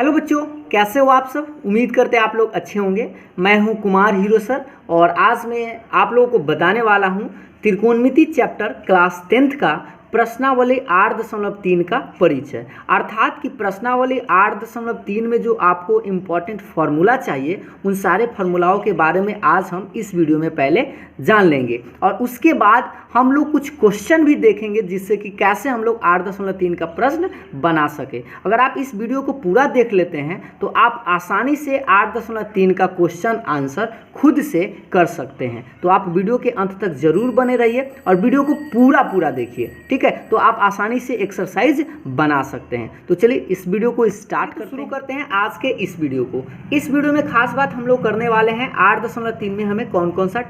Hello बच्चों, कैसे हो आप सब। उम्मीद करते हैं आप लोग अच्छे होंगे। मैं हूं कुमार हीरो सर और आज मैं आप लोगों को बताने वाला हूं त्रिकोणमिति चैप्टर क्लास 10th का प्रश्नावली 8.3 का परिचय। अर्थात कि प्रश्नावली 8.3 में जो आपको इम्पॉर्टेंट फार्मूला चाहिए उन सारे फार्मूलाओं के बारे में आज हम इस वीडियो में पहले जान लेंगे और उसके बाद हम लोग कुछ क्वेश्चन भी देखेंगे जिससे कि कैसे हम लोग 8.3 का प्रश्न बना सके। अगर आप इस वीडियो को पूरा देख लेते हैं तो आप आसानी से 8.3 का क्वेश्चन आंसर खुद से कर सकते हैं। तो आप वीडियो के अंत तक जरूर बने रहिए और वीडियो को पूरा देखिए, ठीक है। तो आप आसानी से एक्सरसाइज बना सकते हैं। तो चलिए इस वीडियो को स्टार्ट शुरू करते हैं आज के इस वीडियो को। इस वीडियो में खास बात हम लोग करने वाले हैं 8.3 में हमें कौन कौन सा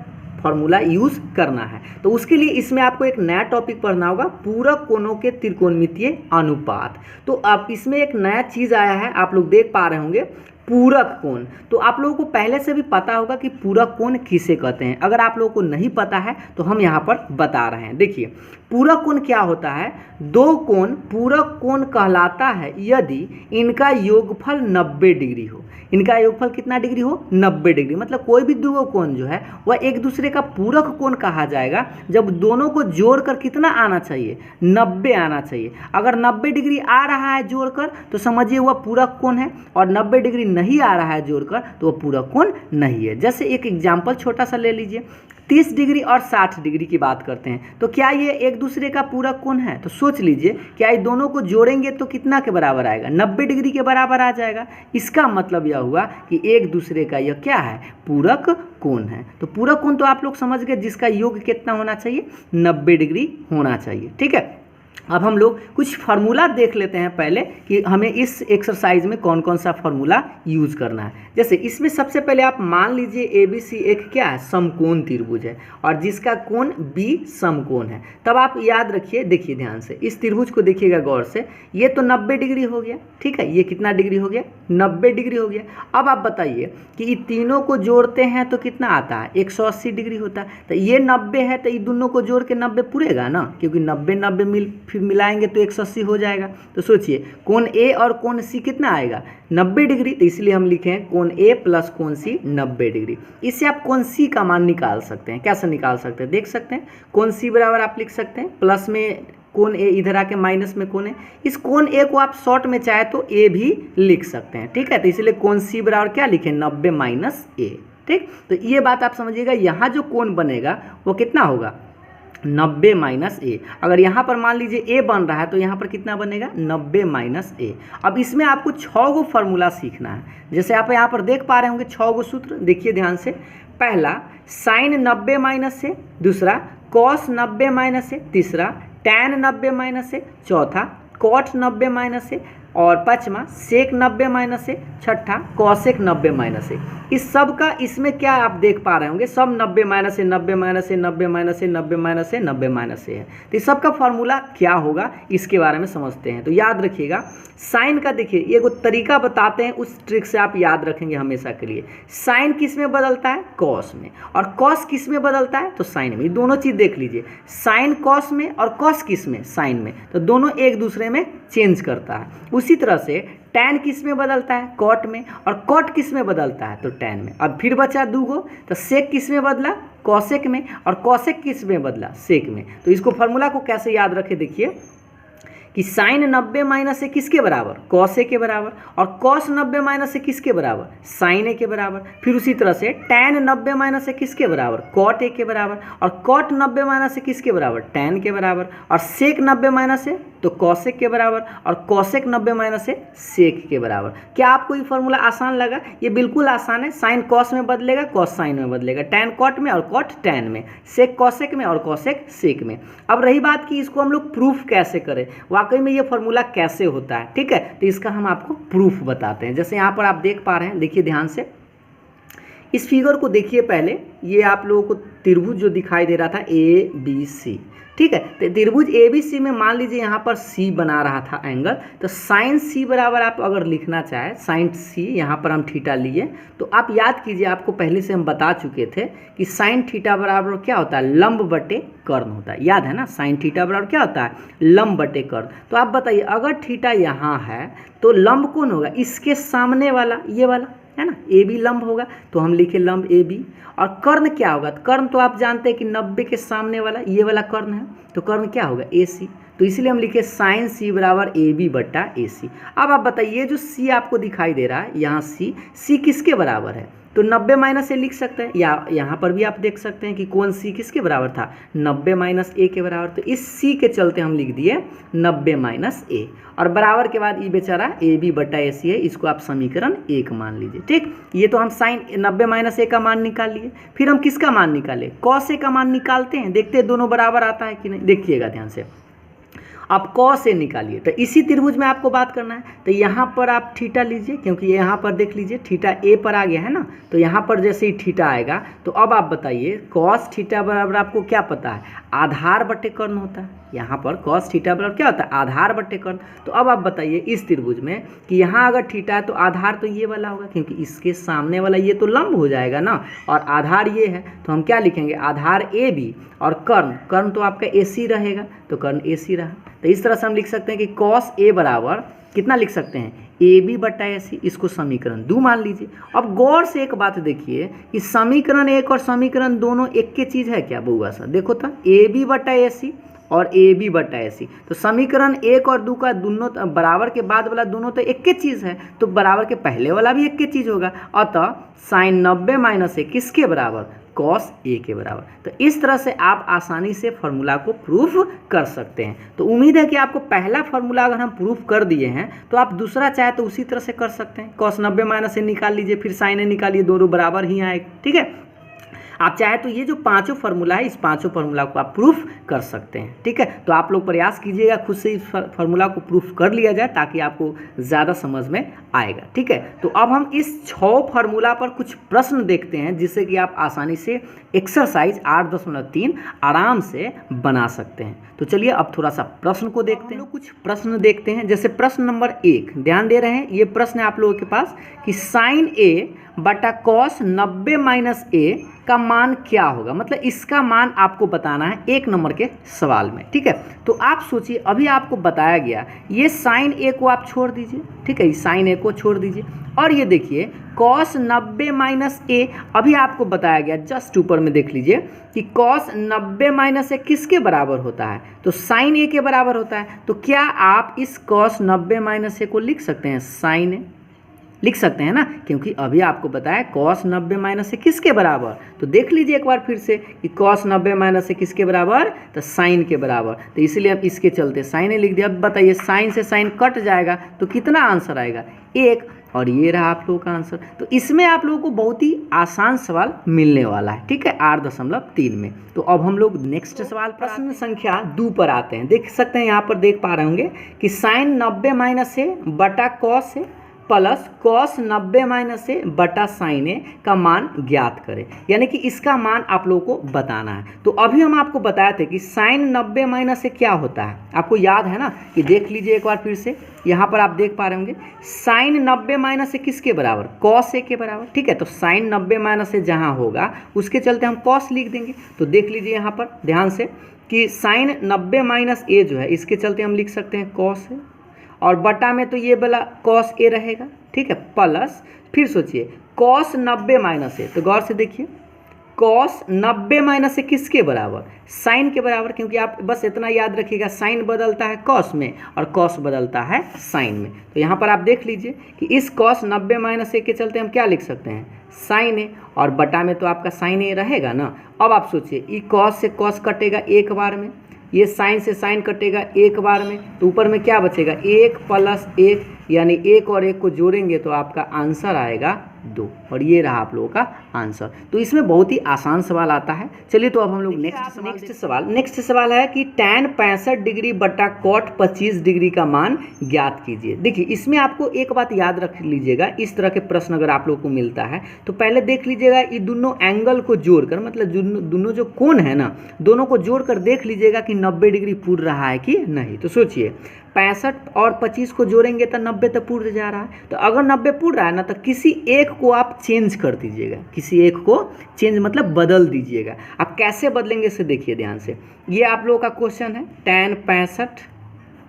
फॉर्मूला यूज करना है। तो उसके लिए इसमें आपको एक नया टॉपिक पढ़ना होगा, पूरक कोणों के त्रिकोणमितीय अनुपात। तो अब इसमें एक नया चीज आया है, आप लोग देख पा रहे होंगे, पूरक कोण। तो आप लोगों को पहले से भी पता होगा कि पूरक कोण किसे कहते हैं। अगर आप लोगों को नहीं पता है तो हम यहाँ पर बता रहे हैं। देखिए पूरक कोण क्या होता है। दो कोण पूरक कोण कहलाता है यदि इनका योगफल 90 डिग्री हो। इनका योगफल कितना डिग्री हो, 90 डिग्री। मतलब कोई भी दो कोण जो है वह एक दूसरे का पूरक कोण कहा जाएगा जब दोनों को जोड़कर कितना आना चाहिए, 90 आना चाहिए। अगर 90 डिग्री आ रहा है जोड़कर तो समझिए वह पूरक कोण है, और 90 डिग्री नहीं आ रहा है जोड़कर तो वह पूरक कोण नहीं है। जैसे एक एग्जाम्पल छोटा सा ले लीजिए, 30 डिग्री और 60 डिग्री की बात करते हैं तो क्या ये एक दूसरे का पूरक कोण है। तो सोच लीजिए क्या ये दोनों को जोड़ेंगे तो कितना के बराबर आएगा, 90 डिग्री के बराबर आ जाएगा। इसका मतलब यह हुआ कि एक दूसरे का यह क्या है, पूरक कोण है। तो पूरक कोण तो आप लोग समझ गए जिसका योग कितना होना चाहिए, 90 डिग्री होना चाहिए, ठीक है। अब हम लोग कुछ फार्मूला देख लेते हैं पहले कि हमें इस एक्सरसाइज में कौन कौन सा फार्मूला यूज करना है। जैसे इसमें सबसे पहले आप मान लीजिए ABC एक क्या है, समकोण त्रिभुज है और जिसका कोण B समकोण है। तब आप याद रखिए, देखिए ध्यान से इस त्रिभुज को देखिएगा गौर से। ये तो 90 डिग्री हो गया, ठीक है। ये कितना डिग्री हो गया, 90 डिग्री हो गया। अब आप बताइए कि ये तीनों को जोड़ते हैं तो कितना आता है, 180 डिग्री होता है। तो ये 90 है तो ये दोनों को जोड़ के 90 पूरेगा ना, क्योंकि 90 फिर मिलाएंगे तो 180 हो जाएगा। तो सोचिए कोण A और कोण C कितना आएगा, 90 डिग्री। तो इसलिए हम लिखे हैं कोण A प्लस कोण C 90 डिग्री। इससे आप कोण C का मान निकाल सकते हैं। कैसे निकाल सकते हैं, देख सकते हैं। कोण C बराबर आप लिख सकते हैं प्लस में कोण A, इधर आके माइनस में कोण A। इस कोण A को आप शॉर्ट में चाहे तो A भी लिख सकते हैं, ठीक है। तो इसलिए कोण C बराबर क्या लिखें, 90 माइनस A, ठीक। तो ये बात आप समझिएगा, यहाँ जो कोण बनेगा वो कितना होगा, 90 माइनस A। अगर यहाँ पर मान लीजिए A बन रहा है तो यहाँ पर कितना बनेगा, 90 माइनस A। अब इसमें आपको 6 गो फार्मूला सीखना है। जैसे आप यहाँ पर देख पा रहे होंगे 6 गो सूत्र, देखिए ध्यान से। पहला साइन 90 माइनस से, दूसरा कॉस 90 माइनस से, तीसरा टैन 90 माइनस से, चौथा कॉट 90 माइनस से, और पांचवा सेक 90 माइनस से, छठा कॉसेक 90 माइनस से। इस सब का इसमें क्या आप देख पा रहे होंगे, सब 90 माइनस से, 90 माइनस से, 90 माइनस से, 90 माइनस से, 90 माइनस से है। तो इस सब का फॉर्मूला क्या होगा इसके बारे में समझते हैं। तो याद रखिएगा साइन का, देखिए ये एक तरीका बताते हैं, उस ट्रिक से आप याद रखेंगे हमेशा के लिए। साइन किस में बदलता है, कॉस में, और कॉस किस में बदलता है, तो साइन में। दोनों चीज़ देख लीजिए, साइन कॉस में और कॉस किस में, साइन में। तो दोनों एक दूसरे में चेंज करता है। उसी तरह से टैन किस में बदलता है, कॉट में, और कॉट किस में बदलता है, तो टैन में। अब फिर बचा दूगो, तो सेक किस में बदला, कॉसेक में, और कॉसेक किस में बदला, सेक में। तो इसको फार्मूला को कैसे याद रखें, देखिए कि साइन 90 माइनस से किसके बराबर, कॉस ए के बराबर, और कॉस 90 माइनस से किसके बराबर, साइन ए के बराबर। फिर उसी तरह से टैन 90 माइनस से किसके बराबर, कॉट ए के बराबर, और कॉट 90 माइनस से किसके बराबर, टैन के बराबर, और सेक 90 माइनस से तो कॉसेक के बराबर, और कॉसेक 90 माइनस से सेक के बराबर। क्या आपको ये फॉर्मूला आसान लगा, ये बिल्कुल आसान है। साइन कॉस में बदलेगा, कॉस साइन में बदलेगा, टैन कॉट में और कॉट टैन में, सेक कॉसेक में और कॉसेक सेक में। अब रही बात कि इसको हम लोग प्रूफ कैसे करें, वाकई में ये फॉर्मूला कैसे होता है, ठीक है। तो इसका हम आपको प्रूफ बताते हैं। जैसे यहाँ पर आप देख पा रहे हैं, देखिए ध्यान से, इस फिगर को देखिए पहले, ये आप लोगों को त्रिभुज जो दिखाई दे रहा था ABC, ठीक है। तो त्रिभुज ABC में मान लीजिए यहाँ पर C बना रहा था एंगल, तो साइन C बराबर आप अगर लिखना चाहे साइन C, यहाँ पर हम थीटा लिए, तो आप याद कीजिए, आपको पहले से हम बता चुके थे कि साइन थीटा बराबर क्या होता है, लंब बटे कर्ण होता है, याद है ना। साइन थीटा बराबर क्या होता है, लंब बटे कर्ण। तो आप बताइए अगर थीटा यहाँ है तो लंब कौन होगा, इसके सामने वाला, ये वाला है ना, AB लंब होगा, तो हम लिखे लंब AB। और कर्ण क्या होगा, कर्ण तो आप जानते हैं कि 90 के सामने वाला ये वाला कर्ण है, तो कर्ण क्या होगा AC, तो इसलिए हम लिखे साइन C बराबर AB बटा AC। अब आप बताइए जो C आपको दिखाई दे रहा है यहाँ C किसके बराबर है, तो 90 माइनस A लिख सकते हैं, या यहाँ पर भी आप देख सकते हैं कि कौन C किसके बराबर था, 90 माइनस A के बराबर। तो इस C के चलते हम लिख दिए 90 माइनस A, और बराबर के बाद ये बेचारा AB बटा AC है, इसको आप समीकरण 1 मान लीजिए, ठीक। ये तो हम साइन 90 माइनस A का मान निकाल लिए। फिर हम किसका मान निकाले, कॉस A का मान निकालते हैं, देखते हैं दोनों बराबर आता है कि नहीं। देखिएगा ध्यान से, आप कॉस ए निकालिए, तो इसी त्रिभुज में आपको बात करना है। तो यहाँ पर आप थीटा लीजिए, क्योंकि यहाँ पर देख लीजिए थीटा ए पर आ गया है ना, तो यहाँ पर जैसे ही थीटा आएगा, तो अब आप बताइए कॉस थीटा बराबर आपको क्या पता है, आधार बटे कर्ण होता है। यहाँ पर कॉस थीटा बराबर क्या होता है, आधार बटे कर्ण। तो अब आप बताइए इस त्रिभुज में कि यहाँ अगर थीटा है तो आधार तो ये वाला होगा, क्योंकि इसके सामने वाला ये तो लंब हो जाएगा ना, और आधार ये है, तो हम क्या लिखेंगे, आधार AB, और कर्ण तो आपका AC रहेगा, तो कर्ण AC रहा। तो इस तरह से हम लिख सकते हैं कि कॉस A बराबर कितना लिख सकते हैं, AB बटा AC, इसको समीकरण 2 मान लीजिए। अब गौर से एक बात देखिए कि समीकरण 1 और समीकरण दोनों एक के चीज़ है क्या बउआ सा, देखो तो AB बटा AC और AB बटा AC, तो समीकरण 1 और 2 का दोनों बराबर के बाद वाला दोनों तो एक के चीज़ है, तो बराबर के पहले वाला भी एक के चीज़ होगा। अतः साइन 90 माइनस A किसके बराबर, कॉस A के बराबर। तो इस तरह से आप आसानी से फॉर्मूला को प्रूफ कर सकते हैं। तो उम्मीद है कि आपको पहला फॉर्मूला अगर हम प्रूफ कर दिए हैं तो आप दूसरा चाहे तो उसी तरह से कर सकते हैं। कॉस 90 माइनस A निकाल लीजिए, फिर साइन A निकालिए, दोनों बराबर ही आए, ठीक है। आप चाहे तो ये जो पांचों फार्मूला है, इस पांचों फार्मूला को आप प्रूफ कर सकते हैं, ठीक है। तो आप लोग प्रयास कीजिएगा खुद से इस फार्मूला को प्रूफ कर लिया जाए, ताकि आपको ज़्यादा समझ में आएगा, ठीक है। तो अब हम इस 6 फार्मूला पर कुछ प्रश्न देखते हैं, जिससे कि आप आसानी से एक्सरसाइज 8.3 आराम से बना सकते हैं। तो चलिए अब थोड़ा सा प्रश्न को देखते हैं। कुछ प्रश्न देखते हैं, जैसे प्रश्न नंबर 1, ध्यान दे रहे हैं, ये प्रश्न है आप लोगों के पास कि साइन A बटा कॉस 90 माइनस A का मान क्या होगा, मतलब इसका मान आपको बताना है 1 नंबर के सवाल में, ठीक है। तो आप सोचिए, अभी आपको बताया गया, ये साइन A को आप छोड़ दीजिए, ठीक है, साइन A को छोड़ दीजिए, और ये देखिए कॉस 90 माइनस A, अभी आपको बताया गया, जस्ट ऊपर में देख लीजिए कि कॉस 90 माइनस A किसके बराबर होता है, तो साइन A के बराबर होता है। तो क्या आप इस कॉस 90 माइनस A को लिख सकते हैं, साइन A लिख सकते हैं ना, क्योंकि अभी आपको बताया कॉस 90 माइनस से किसके बराबर। तो देख लीजिए एक बार फिर से कि कॉस 90 माइनस से किसके बराबर, तो साइन के बराबर। तो इसीलिए अब इसके चलते साइन ए लिख दिया। अब बताइए साइन से साइन कट जाएगा तो कितना आंसर आएगा, 1, और ये रहा आप लोगों का आंसर। तो इसमें आप लोगों को बहुत ही आसान सवाल मिलने वाला है, ठीक है, 8.3 में। तो अब हम लोग नेक्स्ट सवाल प्रश्न संख्या 2 पर आते हैं। देख सकते हैं, यहाँ पर देख पा रहे होंगे कि साइन 90 माइनस से बटा कॉस है प्लस कॉस 90 माइनस से बटा साइन ए का मान ज्ञात करें, यानी कि इसका मान आप लोगों को बताना है। तो अभी हम आपको बताए थे कि साइन 90 माइनस से क्या होता है, आपको याद है ना, कि देख लीजिए एक बार फिर से, यहाँ पर आप देख पा रहे होंगे साइन 90 माइनस से किसके बराबर, कॉस ए के बराबर, ठीक है। तो साइन 90 माइनस से जहाँ होगा उसके चलते हम कॉस लिख देंगे। तो देख लीजिए यहाँ पर ध्यान से कि साइन 90 माइनस ए जो है, इसके चलते हम लिख सकते हैं कॉस ए, और बटा में तो ये वाला कॉस ए रहेगा, ठीक है, प्लस फिर सोचिए कॉस 90 माइनस ए, तो गौर से देखिए कॉस 90 माइनस से किसके बराबर, साइन के बराबर, क्योंकि आप बस इतना याद रखिएगा साइन बदलता है कॉस में और कॉस बदलता है साइन में। तो यहाँ पर आप देख लीजिए कि इस कॉस 90 माइनस ए के चलते हम क्या लिख सकते हैं, साइन ए, और बटा में तो आपका साइन ए रहेगा ना। अब आप सोचिए ये कॉस से कॉस कटेगा एक बार में, ये साइन से साइन कटेगा एक बार में, तो ऊपर में क्या बचेगा, 1 + 1 यानी एक और एक को जोड़ेंगे तो आपका आंसर आएगा 2, और ये रहा आप लोगों का आंसर। तो इसमें बहुत ही आसान सवाल आता है। चलिए तो अब हम लोग नेक्स्ट सवाल है कि tan 65 डिग्री बटा cot 25 डिग्री का मान ज्ञात कीजिए। देखिए इसमें आपको एक बात याद रख लीजिएगा, इस तरह के प्रश्न अगर आप लोगों को मिलता है तो पहले देख लीजिएगा ये दोनों एंगल को जोड़कर, मतलब दोनों जो कोण है ना, दोनों को जोड़कर देख लीजिएगा कि 90 डिग्री पूर रहा है कि नहीं। तो सोचिए 65 और 25 को जोड़ेंगे तो 90 तो पूर जा रहा है। तो अगर 90 पूर रहा है ना तो किसी एक को आप चेंज कर दीजिएगा, किसी एक को चेंज मतलब बदल दीजिएगा। आप कैसे बदलेंगे इसे देखिए ध्यान से। ये आप लोगों का क्वेश्चन है tan 65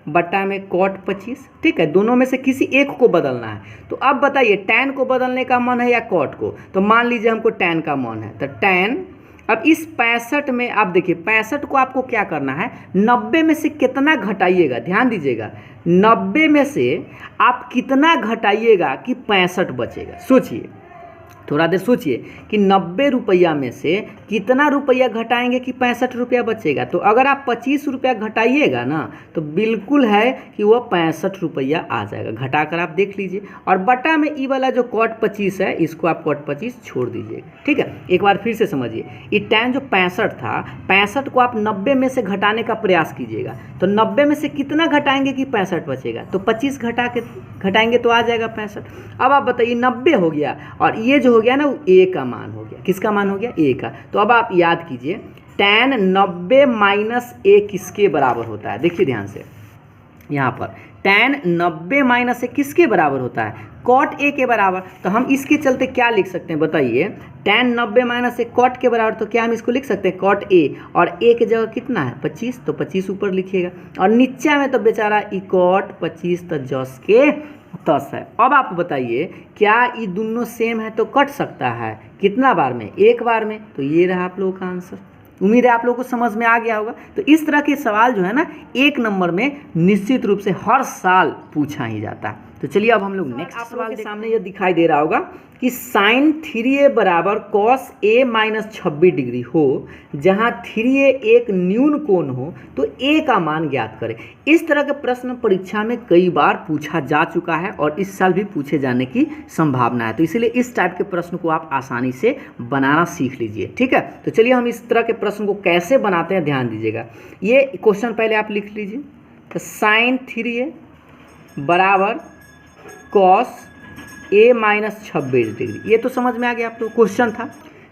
बटा में cot 25, ठीक है, दोनों में से किसी एक को बदलना है। तो अब बताइए tan को बदलने का मन है या cot को। तो मान लीजिए हमको tan का मन है, तो tan, अब इस 65 में आप देखिए 65 को आपको क्या करना है, 90 में से कितना घटाइएगा, ध्यान दीजिएगा 90 में से आप कितना घटाइएगा कि 65 बचेगा। सोचिए, थोड़ा देर सोचिए कि 90 रुपया में से कितना रुपया घटाएंगे कि 65 रुपया बचेगा। तो अगर आप 25 रुपया घटाइएगा ना तो बिल्कुल है कि वह 65 रुपया आ जाएगा, घटाकर आप देख लीजिए। और बटा में ई वाला जो cot 25 है इसको आप cot 25 छोड़ दीजिएगा, ठीक है। एक बार फिर से समझिए, ये tan जो 65 था, 65 को आप 90 में से घटाने का प्रयास कीजिएगा। तो 90 में से कितना घटाएंगे कि 65 बचेगा, तो 25 घटाएंगे तो आ जाएगा 65। अब आप बताइए 90 हो गया और ये जो हो गया ना वो a का मान हो गया। किसका मान हो गया, a का। तो अब आप याद कीजिए tan 90 माइनस a किसके बराबर होता है। देखिए ध्यान से, यहाँ पर tan 90 माइनस a किसके बराबर होता है, cot a के बराबर। तो हम इसके चलते क्या लिख सकते हैं बताइए, tan 90 माइनस a cot के बराबर। तो क्या हम इसको लिख सकते हैं cot a, और a की जगह कितना है 25, तो 25 ऊपर लिखिएगा। और नीचे में तो बेचारा ई cot 25 तो जस के 10 है। अब आप बताइए क्या ये दोनों सेम है तो कट सकता है कितना बार में, एक बार में। तो ये रहा आप लोगों का आंसर। उम्मीद है आप लोगों को समझ में आ गया होगा। तो इस तरह के सवाल जो है ना 1 नंबर में निश्चित रूप से हर साल पूछा ही जाता है। तो चलिए अब हम लोग नेक्स्ट सवाल के सामने ये दिखाई दे रहा होगा कि sin 3a बराबर cos a माइनस 26 डिग्री हो, जहां 3a एक न्यून कोण हो, तो a का मान ज्ञात करें। इस तरह के प्रश्न परीक्षा में कई बार पूछा जा चुका है और इस साल भी पूछे जाने की संभावना है। तो इसीलिए इस टाइप के प्रश्न को आप आसानी से बनाना सीख लीजिए, ठीक है। तो चलिए हम इस तरह के प्रश्न को कैसे बनाते हैं ध्यान दीजिएगा। ये क्वेश्चन पहले आप लिख लीजिए। तो sin 3a बराबर cos a माइनस 26 डिग्री, ये तो समझ में आ गया आप लोग, क्वेश्चन था।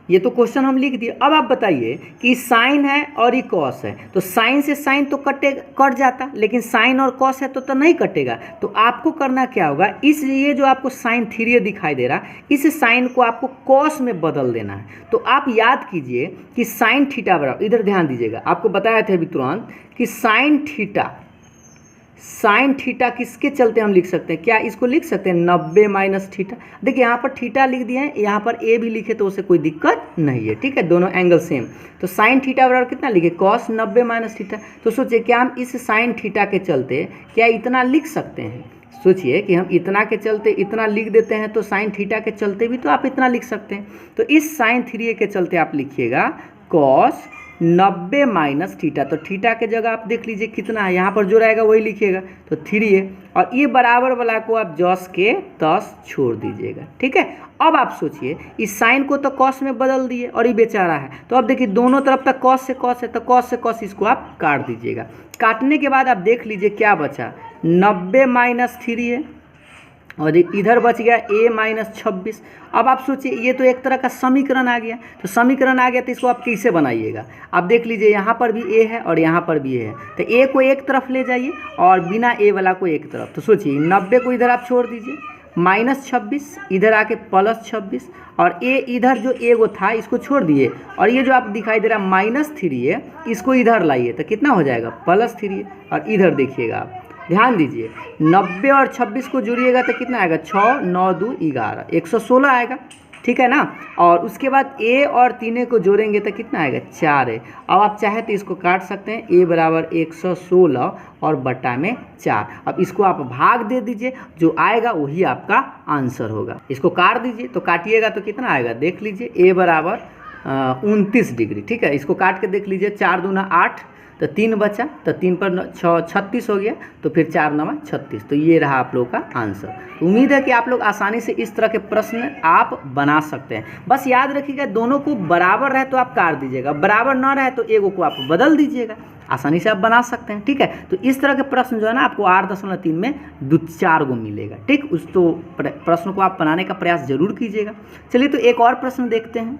ये तो क्वेश्चन हम लिख दिए। अब आप बताइए कि साइन है और ये कॉस है, तो साइन से साइन तो कट जाता, लेकिन साइन और कॉस है तो नहीं कटेगा। तो आपको करना क्या होगा, इसलिए जो आपको साइन 3a दिखाई दे रहा, इस साइन को आपको कॉस में बदल देना है। तो आप याद कीजिए कि साइन थीटा बराबर, इधर ध्यान दीजिएगा, आपको बताया था अभी तुरंत कि साइन थीटा किसके चलते हम लिख सकते हैं, क्या इसको लिख सकते हैं 90 माइनस थीटा। देखिए यहाँ पर थीटा लिख दिया है, यहाँ पर ए भी लिखे तो उससे कोई दिक्कत नहीं है, ठीक है, दोनों एंगल सेम। तो साइन थीटा बराबर कितना लिखे, कॉस 90 माइनस थीटा। तो सोचिए क्या हम इस साइन थीटा के चलते क्या इतना लिख सकते हैं, सोचिए कि हम इतना के चलते इतना लिख देते हैं, तो साइन थीटा के चलते भी तो आप इतना लिख सकते हैं। तो इस साइन 3a के चलते आप लिखिएगा कॉस 90 माइनस थीटा। तो थीटा के जगह आप देख लीजिए कितना है, यहाँ पर जो रहेगा वही लिखिएगा, तो 3a, और ये बराबर वाला को आप जस के 10 छोड़ दीजिएगा, ठीक है। अब आप सोचिए इस साइन को तो कॉस में बदल दिए और ये बेचारा है, तो अब देखिए दोनों तरफ तक कॉस से कॉस है, तो कॉस से कॉस इसको आप काट दीजिएगा। काटने के बाद आप देख लीजिए क्या बचा, 90 माइनस 3a, और इधर बच गया a माइनस 26। अब आप सोचिए ये तो एक तरह का समीकरण आ गया, तो समीकरण आ गया तो इसको आप कैसे बनाइएगा। आप देख लीजिए यहाँ पर भी a है और यहाँ पर भी a है, तो a को एक तरफ ले जाइए और बिना a वाला को एक तरफ। तो सोचिए 90 को इधर आप छोड़ दीजिए, माइनस 26 इधर आके प्लस 26, और a इधर जो a वो था इसको छोड़ दिए, और ये जो आप दिखाई दे रहा माइनस 3a इसको इधर लाइए, तो कितना हो जाएगा प्लस 3a। और इधर देखिएगा आप ध्यान दीजिए 90 और 26 को जोड़िएगा तो कितना आएगा, 6 9 2 11, 116 आएगा, ठीक है ना। और उसके बाद a और 3a को जोड़ेंगे तो कितना आएगा, 4 है। अब आप चाहे तो इसको काट सकते हैं, a बराबर 116 और बटा में 4। अब इसको आप भाग दे दीजिए, जो आएगा वही आपका आंसर होगा। इसको काट दीजिए, तो काटिएगा तो कितना आएगा, देख लीजिए a बराबर 29 डिग्री, ठीक है। इसको काट के देख लीजिए, 4 दूना 8, तो 3 बचा, तो 3 पर 6 36 हो गया, तो फिर 4 9 36। तो ये रहा आप लोगों का आंसर। उम्मीद है कि आप लोग आसानी से इस तरह के प्रश्न आप बना सकते हैं। बस याद रखिएगा दोनों को बराबर रहे तो आप काट दीजिएगा, बराबर ना रहे तो एगो को आप बदल दीजिएगा, आसानी से आप बना सकते हैं। ठीक है, तो इस तरह के प्रश्न जो है ना आपको 8.3 में 2-4 गो मिलेगा। ठीक, उस तो प्रश्न को आप बनाने का प्रयास जरूर कीजिएगा। चलिए तो एक और प्रश्न देखते हैं।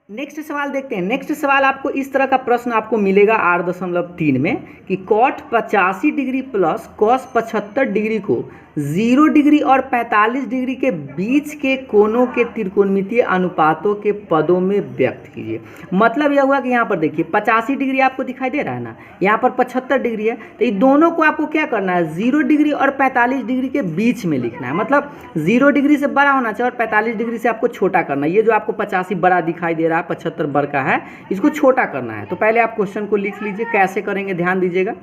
नेक्स्ट सवाल देखते हैं। नेक्स्ट सवाल आपको इस तरह का प्रश्न आपको मिलेगा 8.3 में कि cot 85 degree plus cos 75 degree को 0 डिग्री और 45 डिग्री के बीच के कोणों के त्रिकोणमितीय अनुपातों के पदों में व्यक्त कीजिए। मतलब यह हुआ कि यहाँ पर देखिए 85 डिग्री आपको दिखाई दे रहा है ना, यहाँ पर 75 डिग्री है, तो ये दोनों को आपको क्या करना है, 0 डिग्री और 45 डिग्री के बीच में लिखना है। मतलब 0 डिग्री से बड़ा होना चाहिए और 45 डिग्री से आपको छोटा करना है। ये जो आपको 85 बड़ा दिखाई दे रहा है, 75 बड़ा है, इसको छोटा करना है। तो पहले आप क्वेश्चन को लिख लीजिए, कैसे करेंगे ध्यान दीजिएगा,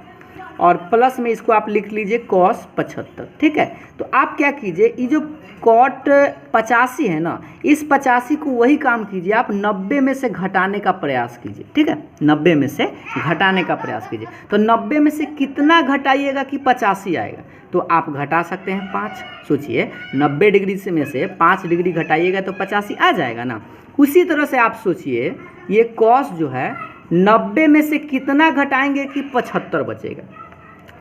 और प्लस में इसको आप लिख लीजिए cos 75। ठीक है, तो आप क्या कीजिए, ये जो cot 85 है ना, इस 85 को वही काम कीजिए, आप 90 में से घटाने का प्रयास कीजिए। ठीक है, 90 में से घटाने का प्रयास कीजिए। तो 90 में से कितना घटाइएगा कि 85 आएगा, तो आप घटा सकते हैं 5। सोचिए 90 डिग्री से में से 5 डिग्री घटाइएगा तो 85 आ जाएगा ना। उसी तरह से आप सोचिए ये cos जो है 90 में से कितना घटाएंगे कि 75 बचेगा।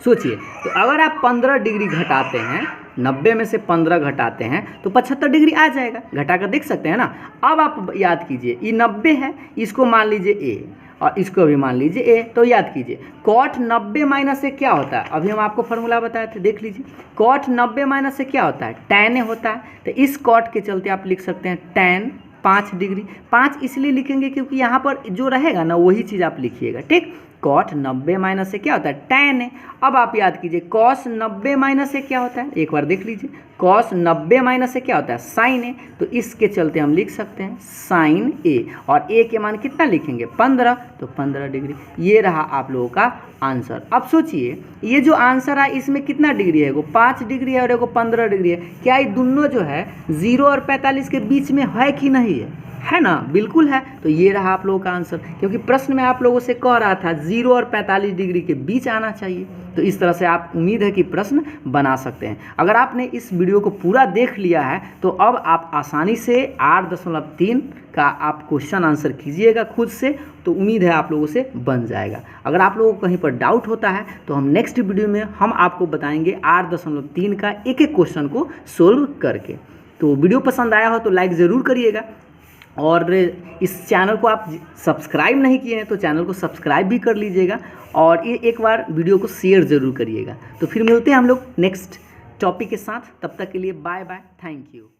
सोचिए, तो अगर आप 15 डिग्री घटाते हैं, 90 में से 15 घटाते हैं तो 75 डिग्री आ जाएगा, घटा कर देख सकते हैं ना। अब आप याद कीजिए, ये 90 है, इसको मान लीजिए a और इसको भी मान लीजिए a। तो याद कीजिए cot 90 माइनस से क्या होता है, अभी हम आपको फॉर्मूला बताए थे, देख लीजिए। cot 90 माइनस से क्या होता है, tan a होता है। तो इस cot के चलते आप लिख सकते हैं tan 5 डिग्री। 5 इसलिए लिखेंगे क्योंकि यहाँ पर जो रहेगा ना वही चीज़ आप लिखिएगा। ठीक, cot 90 माइनस से क्या होता है, tan है। अब आप याद कीजिए cos 90 माइनस से क्या होता है, एक बार देख लीजिए, cos 90 माइनस से क्या होता है, sin है। तो इसके चलते हम लिख सकते हैं sin a, और a के मान कितना लिखेंगे, 15, तो 15 डिग्री। ये रहा आप लोगों का आंसर। अब सोचिए ये जो आंसर है इसमें कितना डिग्री है, एगो 5 डिग्री है और एगो 15 डिग्री है। क्या ये दोनों जो है 0 और 45 के बीच में है कि नहीं है ना, बिल्कुल है। तो ये रहा आप लोगों का आंसर, क्योंकि प्रश्न में आप लोगों से कह रहा था 0 और 45 डिग्री के बीच आना चाहिए। तो इस तरह से आप उम्मीद है कि प्रश्न बना सकते हैं। अगर आपने इस वीडियो को पूरा देख लिया है तो अब आप आसानी से 8.3 का आप क्वेश्चन आंसर कीजिएगा खुद से, तो उम्मीद है आप लोगों से बन जाएगा। अगर आप लोगों को कहीं पर डाउट होता है तो हम नेक्स्ट वीडियो में हम आपको बताएंगे 8.3 का एक एक क्वेश्चन को सोल्व करके। तो वीडियो पसंद आया हो तो लाइक ज़रूर करिएगा, और इस चैनल को आप सब्सक्राइब नहीं किए हैं तो चैनल को सब्सक्राइब भी कर लीजिएगा, और ये एक बार वीडियो को शेयर ज़रूर करिएगा। तो फिर मिलते हैं हम लोग नेक्स्ट टॉपिक के साथ, तब तक के लिए बाय बाय, थैंक यू।